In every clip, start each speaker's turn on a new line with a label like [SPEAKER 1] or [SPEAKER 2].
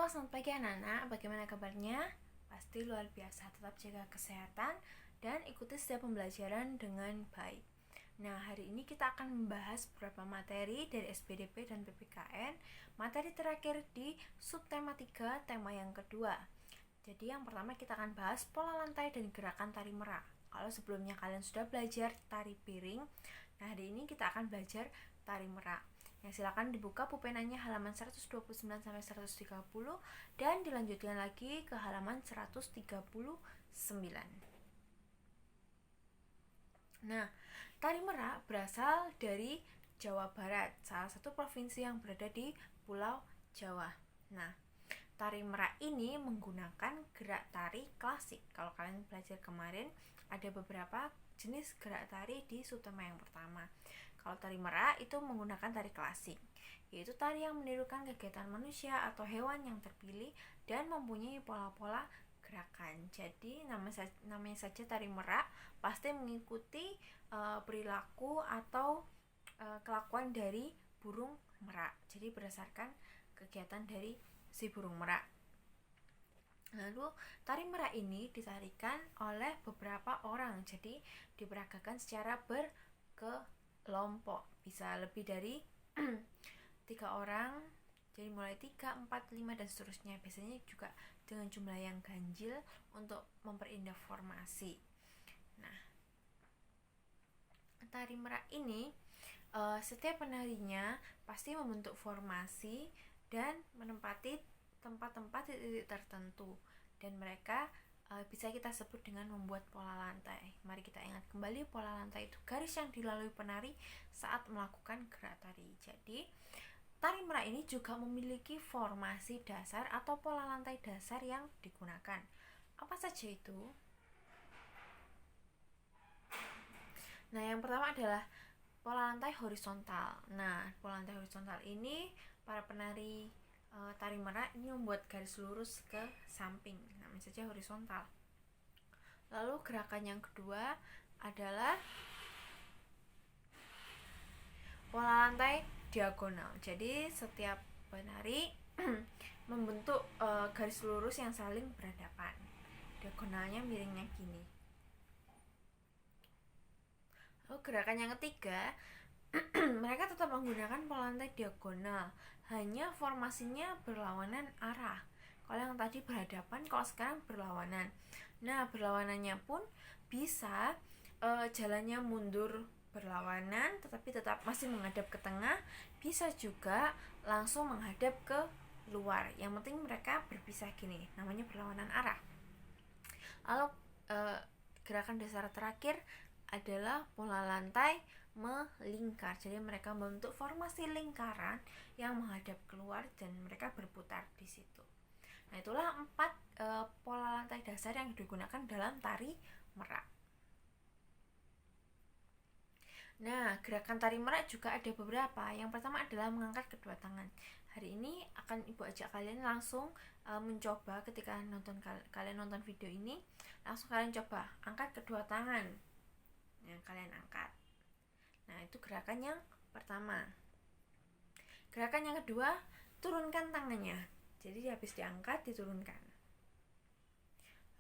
[SPEAKER 1] Selamat pagi anak-anak, bagaimana kabarnya? Pasti luar biasa, tetap jaga kesehatan dan ikuti setiap pembelajaran dengan baik. Nah, hari ini kita akan membahas beberapa materi dari SPDP dan PPKN. Materi terakhir di subtema 3, tema yang kedua. Jadi yang pertama kita akan bahas pola lantai dan gerakan tari merak. Kalau sebelumnya kalian sudah belajar tari piring, nah hari ini kita akan belajar tari merak. Ya, silakan dibuka pulpenanya halaman 129 sampai 130 dan dilanjutkan lagi ke halaman 139. Nah, tari merak berasal dari Jawa Barat, salah satu provinsi yang berada di Pulau Jawa. Nah, tari merak ini menggunakan gerak tari klasik. Kalau kalian belajar kemarin, ada beberapa jenis gerak tari di subtema yang pertama. Kalau tari merak itu menggunakan tari klasik, yaitu tari yang menirukan kegiatan manusia atau hewan yang terpilih dan mempunyai pola-pola gerakan. Jadi namanya saja tari merak pasti mengikuti perilaku atau kelakuan dari burung merak. Jadi berdasarkan kegiatan dari si burung merak. Lalu tari merak ini ditarikan oleh beberapa orang, jadi diperagakan secara berkelompok, bisa lebih dari 3 orang, jadi mulai 3, 4, 5 dan seterusnya. Biasanya juga dengan jumlah yang ganjil untuk memperindah formasi. Nah, tari merak ini setiap penarinya pasti membentuk formasi dan menempati tempat-tempat titik tertentu, dan mereka bisa kita sebut dengan membuat pola lantai. Mari kita ingat kembali, pola lantai itu garis yang dilalui penari saat melakukan gerak tari. Jadi tari merak ini juga memiliki formasi dasar atau pola lantai dasar yang digunakan. Apa saja itu? Nah, yang pertama adalah pola lantai horizontal. Nah, pola lantai horizontal ini para penari tari merak ini membuat garis lurus ke samping, namanya saja horizontal. Lalu gerakan yang kedua adalah pola lantai diagonal. Jadi setiap penari membentuk garis lurus yang saling berhadapan. Diagonalnya miringnya gini. Lalu gerakan yang ketiga, mereka tetap menggunakan pola lantai diagonal, hanya formasinya berlawanan arah. Kalau yang tadi berhadapan, kalau sekarang berlawanan. Nah, berlawanannya pun bisa jalannya mundur berlawanan tetapi tetap masih menghadap ke tengah, bisa juga langsung menghadap ke luar. Yang penting mereka berpisah gini, namanya berlawanan arah. Lalu gerakan dasar terakhir adalah pola lantai melingkar. Jadi mereka membentuk formasi lingkaran yang menghadap keluar dan mereka berputar di situ. Nah, itulah 4 pola lantai dasar yang digunakan dalam tari merak. Nah, gerakan tari merak juga ada beberapa. Yang pertama adalah mengangkat kedua tangan. Hari ini akan Ibu ajak kalian langsung mencoba ketika kalian nonton video ini, langsung kalian coba angkat kedua tangan. Yang kalian angkat. Nah, itu gerakan yang pertama. Gerakan yang kedua, turunkan tangannya. Jadi habis diangkat, diturunkan.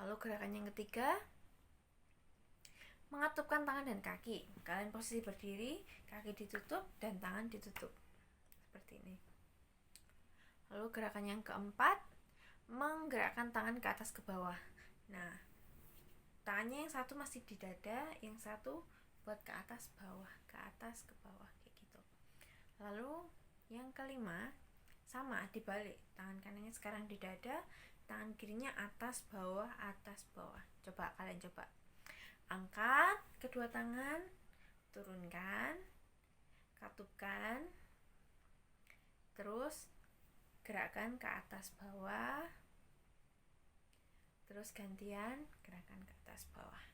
[SPEAKER 1] Lalu gerakan yang ketiga, mengatupkan tangan dan kaki. Kalian posisi berdiri, kaki ditutup dan tangan ditutup. Seperti ini. Lalu gerakan yang keempat, menggerakkan tangan ke atas ke bawah. Nah, tangannya yang satu masih di dada, yang satu buat ke atas bawah, ke atas ke bawah kayak gitu. Lalu yang kelima sama dibalik, tangan kanannya sekarang di dada, tangan kirinya atas bawah, atas bawah. Coba kalian coba. Angkat kedua tangan, turunkan, katupkan, terus gerakan ke atas bawah, terus gantian gerakan ke atas bawah.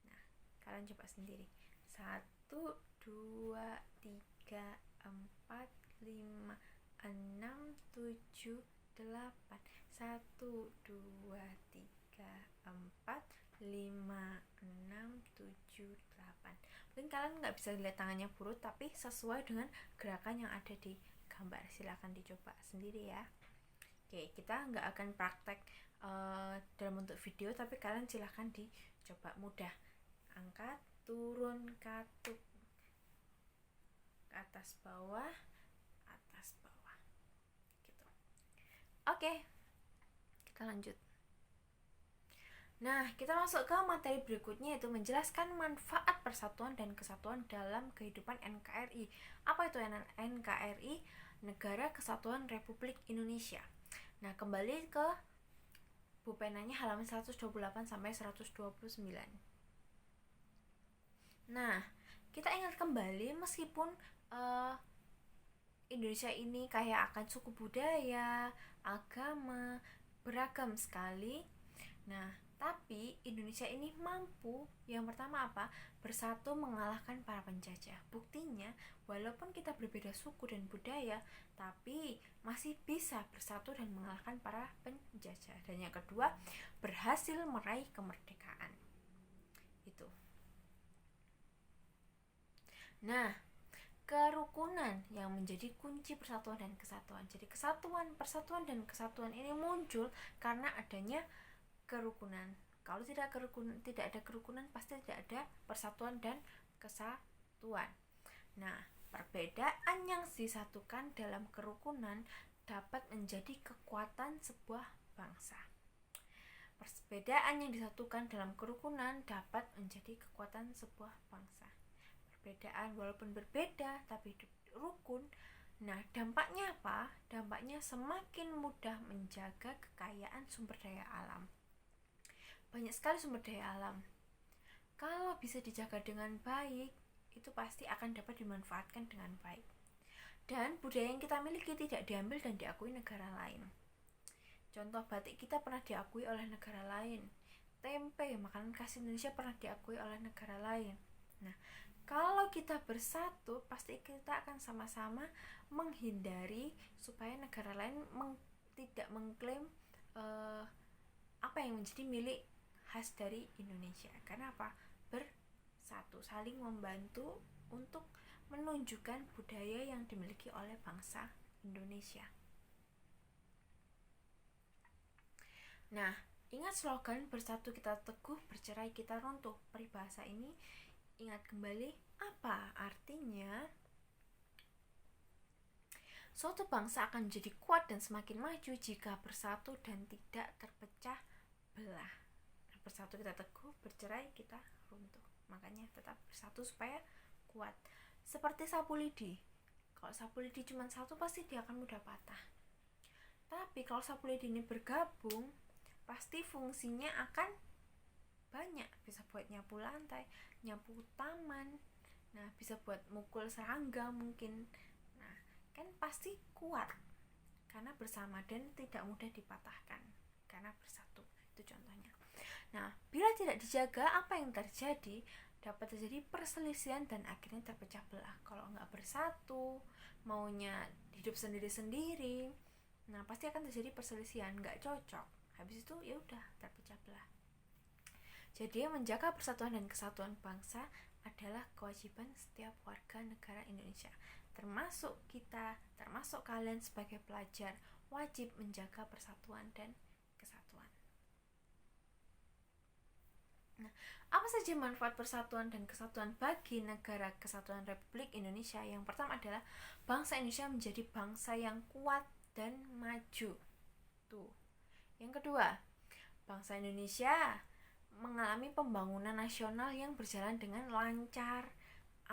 [SPEAKER 1] Nah, kalian coba sendiri. 1, 2, 3, 4, 5, 6, 7, 8. 1, 2, 3, 4, 5, 6, 7, 8. Mungkin kalian nggak bisa lihat tangannya burut, tapi sesuai dengan gerakan yang ada di gambar. Silakan dicoba sendiri ya. Oke, kita nggak akan praktek dalam bentuk video, tapi kalian silahkan dicoba. Mudah. Angkat, turun, katup, ke atas bawah gitu. Oke, kita lanjut. Nah, kita masuk ke materi berikutnya, yaitu menjelaskan manfaat persatuan dan kesatuan dalam kehidupan NKRI. Apa itu NKRI? Negara Kesatuan Republik Indonesia. Nah, kembali ke bupenanya halaman 128 sampai 129. Nah, kita ingat kembali, meskipun Indonesia ini kaya akan suku budaya, agama, beragam sekali. Nah, tapi Indonesia ini mampu, yang pertama apa? Bersatu mengalahkan para penjajah. Buktinya, walaupun kita berbeda suku dan budaya, tapi masih bisa bersatu dan mengalahkan para penjajah. Dan yang kedua, berhasil meraih kemerdekaan. Itu. Nah, kerukunan yang menjadi kunci persatuan dan kesatuan. Jadi persatuan dan kesatuan ini muncul karena adanya kerukunan. Kalau tidak ada kerukunan, pasti tidak ada persatuan dan kesatuan. Nah, perbedaan yang disatukan dalam kerukunan dapat menjadi kekuatan sebuah bangsa. Perbedaan yang disatukan dalam kerukunan dapat menjadi kekuatan sebuah bangsa. Perbedaan walaupun berbeda tapi rukun. Nah, dampaknya apa? Dampaknya semakin mudah menjaga kekayaan sumber daya alam. Banyak sekali sumber daya alam. Kalau bisa dijaga dengan baik, itu pasti akan dapat dimanfaatkan dengan baik. Dan budaya yang kita miliki tidak diambil dan diakui negara lain. Contoh, batik kita pernah diakui oleh negara lain. Tempe, makanan khas Indonesia, pernah diakui oleh negara lain. Nah, kalau kita bersatu, pasti kita akan sama-sama menghindari supaya negara lain tidak mengklaim apa yang menjadi milik khas dari Indonesia. Karena apa? Bersatu, saling membantu untuk menunjukkan budaya yang dimiliki oleh bangsa Indonesia. Nah, ingat slogan bersatu kita teguh, bercerai kita runtuh. Peribahasa ini ingat kembali, apa artinya? Suatu bangsa akan menjadi kuat dan semakin maju jika bersatu dan tidak terpecah belah. Bersatu kita teguh, bercerai kita runtuh. Makanya tetap bersatu supaya kuat. Seperti sapu lidi. Kalau sapu lidi cuma satu, pasti dia akan mudah patah. Tapi kalau sapu lidi ini bergabung, pasti fungsinya akan banyak. Bisa buat nyapu lantai, nyapu taman, nah bisa buat mukul serangga mungkin. Nah, kan pasti kuat karena bersama dan tidak mudah dipatahkan karena bersatu. Itu contohnya. Nah, bila tidak dijaga, apa yang terjadi? Dapat terjadi perselisihan dan akhirnya terpecah belah. Kalau nggak bersatu, maunya hidup sendiri-sendiri, nah pasti akan terjadi perselisihan, nggak cocok. Habis itu ya udah terpecah belah. Jadi menjaga persatuan dan kesatuan bangsa adalah kewajiban setiap warga negara Indonesia. Termasuk kita, termasuk kalian sebagai pelajar, wajib menjaga persatuan dan kesatuan. Nah, apa saja manfaat persatuan dan kesatuan bagi negara Kesatuan Republik Indonesia? Yang pertama adalah bangsa Indonesia menjadi bangsa yang kuat dan maju. Tuh. Yang kedua, bangsa Indonesia mengalami pembangunan nasional yang berjalan dengan lancar,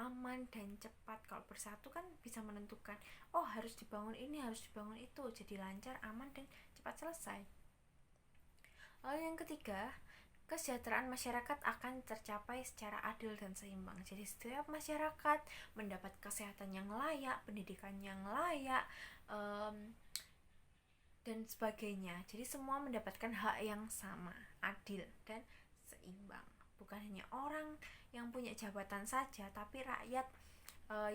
[SPEAKER 1] aman, dan cepat. Kalau bersatu kan bisa menentukan, oh harus dibangun ini, harus dibangun itu. Jadi lancar, aman, dan cepat selesai. Lalu yang ketiga, kesejahteraan masyarakat akan tercapai secara adil dan seimbang. Jadi setiap masyarakat mendapat kesehatan yang layak, pendidikan yang layak, dan sebagainya. Jadi semua mendapatkan hak yang sama, adil dan seimbang. Bukan hanya orang yang punya jabatan saja, tapi rakyat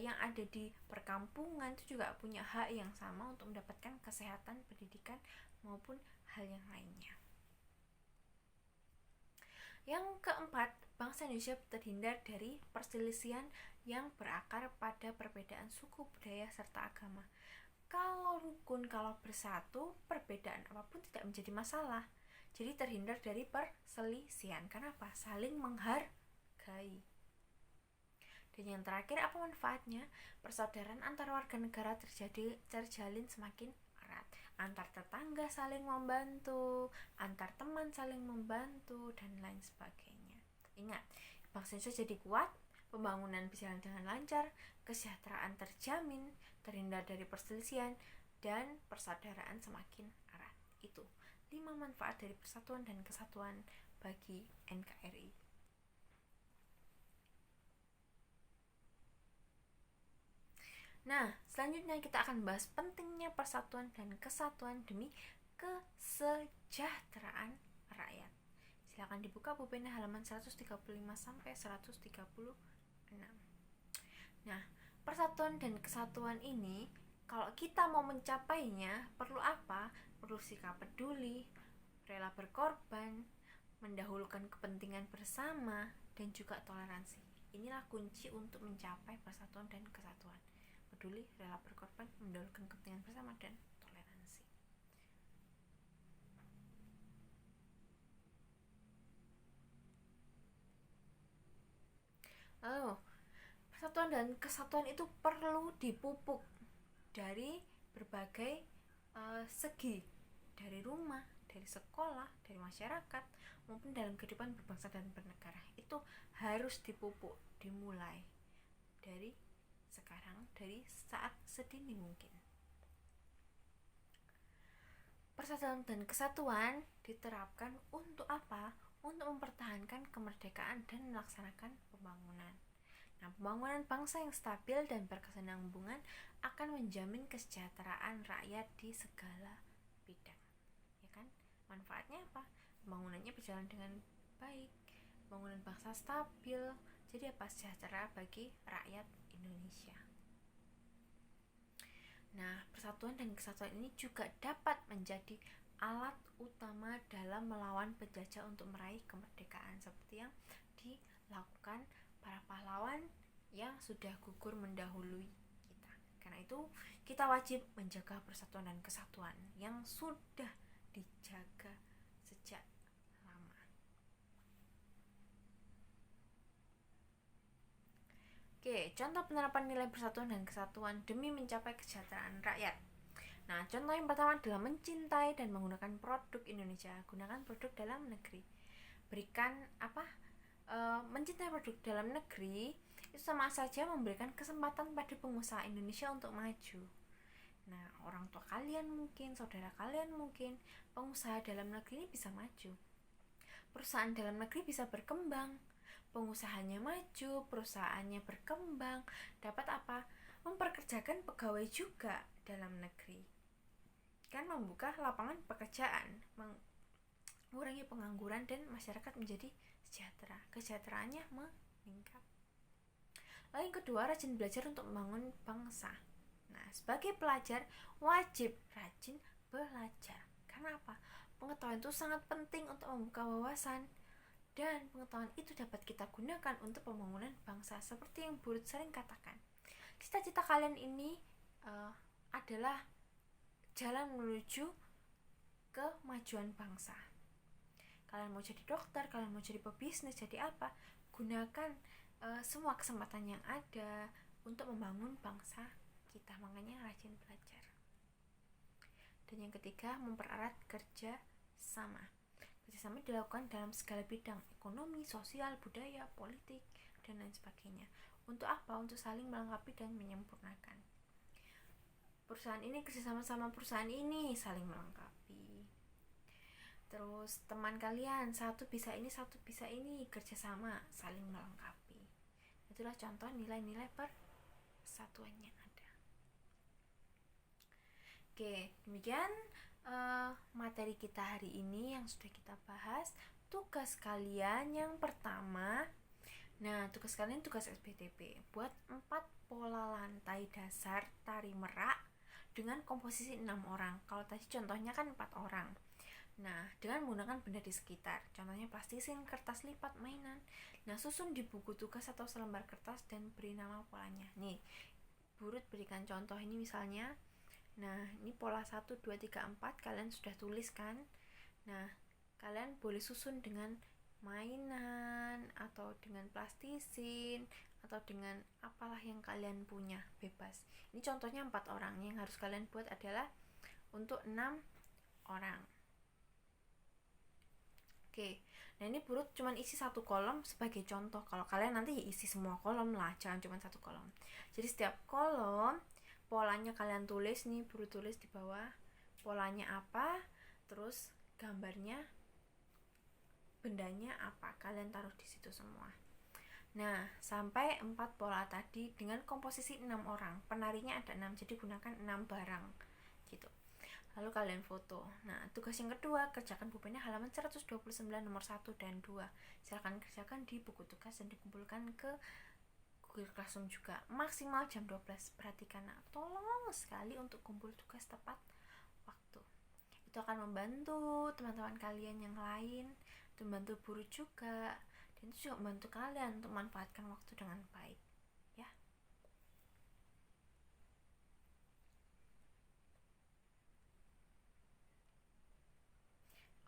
[SPEAKER 1] yang ada di perkampungan itu juga punya hak yang sama untuk mendapatkan kesehatan, pendidikan maupun hal yang lainnya. Yang keempat, bangsa Indonesia terhindar dari perselisihan yang berakar pada perbedaan suku, budaya, serta agama. Kalau rukun, kalau bersatu, perbedaan apapun tidak menjadi masalah. Jadi terhindar dari perselisihan. Kenapa? Saling menghargai. Dan yang terakhir, apa manfaatnya? Persaudaraan antar warga negara terjalin semakin erat. Antar tetangga saling membantu, antar teman saling membantu, dan lain sebagainya. Ingat, bangsa Indonesia jadi kuat, pembangunan berjalan dengan lancar, kesejahteraan terjamin, terhindar dari perselisihan, dan persaudaraan semakin erat. Itu 5 manfaat dari persatuan dan kesatuan bagi NKRI. Nah, selanjutnya kita akan bahas pentingnya persatuan dan kesatuan demi kesejahteraan rakyat. Silakan dibuka Bu Pena halaman 135 sampai 136. Nah, persatuan dan kesatuan ini kalau kita mau mencapainya perlu apa? Perlu sikap peduli, rela berkorban, mendahulukan kepentingan bersama, dan juga toleransi. Inilah kunci untuk mencapai persatuan dan kesatuan. Peduli, rela berkorban, mendahulukan kepentingan bersama, dan toleransi. Lalu, persatuan dan kesatuan itu perlu dipupuk dari berbagai segi, dari rumah, dari sekolah, dari masyarakat, maupun dalam kehidupan berbangsa dan bernegara. Itu harus dipupuk, dimulai dari sekarang, dari saat sedini mungkin. Persatuan dan kesatuan diterapkan untuk apa? Untuk mempertahankan kemerdekaan dan melaksanakan pembangunan. Nah, pembangunan bangsa yang stabil dan berkesinambungan akan menjamin kesejahteraan rakyat di segala bidang. Ya kan? Manfaatnya apa? Pembangunannya berjalan dengan baik, pembangunan bangsa stabil, jadi apa? Sejahtera bagi rakyat Indonesia. Nah, persatuan dan kesatuan ini juga dapat menjadi alat utama dalam melawan penjajah untuk meraih kemerdekaan, seperti yang dilakukan para pahlawan yang sudah gugur mendahului kita. Karena itu, kita wajib menjaga persatuan dan kesatuan yang sudah dijaga sejak lama. Oke, contoh penerapan nilai persatuan dan kesatuan demi mencapai kesejahteraan rakyat. Nah, contoh yang pertama adalah mencintai dan menggunakan produk Indonesia. Gunakan produk dalam negeri. Berikan apa? Mencintai produk dalam negeri itu sama saja memberikan kesempatan pada pengusaha Indonesia untuk maju. Nah, orang tua kalian mungkin, saudara kalian mungkin, pengusaha dalam negeri ini bisa maju. Perusahaan dalam negeri bisa berkembang. Pengusahanya maju, perusahaannya berkembang. Dapat apa? Memperkerjakan pegawai juga dalam negeri. Kan membuka lapangan pekerjaan, mengurangi pengangguran, dan masyarakat menjadi sejahtera. Kesejahteraannya meningkat. Lalu yang kedua, rajin belajar untuk membangun bangsa. Nah, sebagai pelajar wajib rajin belajar. Karena apa? Pengetahuan itu sangat penting untuk membuka wawasan, dan pengetahuan itu dapat kita gunakan untuk pembangunan bangsa. Seperti yang Bu Ruth sering katakan, cita-cita kalian ini adalah jalan menuju kemajuan bangsa. Kalian mau jadi dokter, kalian mau jadi pebisnis, jadi apa? Gunakan semua kesempatan yang ada untuk membangun bangsa kita. Makanya rajin belajar. Dan yang ketiga, mempererat kerja sama. Kerjasama dilakukan dalam segala bidang, ekonomi, sosial, budaya, politik, dan lain sebagainya. Untuk apa? Untuk saling melengkapi dan menyempurnakan. Perusahaan ini kerjasama sama perusahaan ini, saling melengkapi. Terus teman kalian, satu bisa ini, satu bisa ini, kerjasama, saling melengkapi. Itulah contoh nilai-nilai persatuan yang ada. Oke, demikian materi kita hari ini yang sudah kita bahas. Tugas kalian yang pertama, tugas kalian tugas SBTP, buat 4 pola lantai dasar tari merak dengan komposisi 6 orang. Kalau tadi contohnya kan 4 orang. Nah, dengan menggunakan benda di sekitar. Contohnya plastisin, kertas lipat, mainan. Nah, susun di buku tugas atau selembar kertas dan beri nama polanya. Nih, Bu Ruth berikan contoh ini misalnya. Nah, ini pola 1, 2, 3, 4 kalian sudah tulis kan? Nah, kalian boleh susun dengan mainan atau dengan plastisin atau dengan apalah yang kalian punya, bebas. Ini contohnya 4 orang. Yang harus kalian buat adalah untuk 6 orang. Oke. Nah, ini Burut cuman isi satu kolom sebagai contoh. Kalau kalian nanti isi semua kolom lah, jangan cuma satu kolom. Jadi setiap kolom polanya kalian tulis nih, Burut tulis di bawah polanya apa, terus gambarnya, bendanya apa, kalian taruh di situ semua. Nah, sampai 4 pola tadi dengan komposisi 6 orang. Penarinya ada 6, jadi gunakan 6 barang gitu. Lalu kalian foto. Nah, tugas yang kedua, kerjakan pulpennya halaman 129 nomor 1 dan 2. Silakan kerjakan di buku tugas dan dikumpulkan ke Google Classroom juga. Maksimal jam 12. Perhatikan, nah, tolong sekali untuk kumpul tugas tepat waktu. Itu akan membantu teman-teman kalian yang lain, membantu guru juga, dan itu juga membantu kalian untuk memanfaatkan waktu dengan baik. Ya.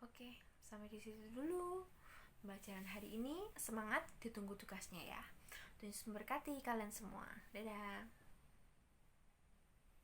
[SPEAKER 1] Oke, sampai di situ dulu pembelajaran hari ini. Semangat, ditunggu tugasnya ya. Tuhan memberkati kalian semua. Dadah.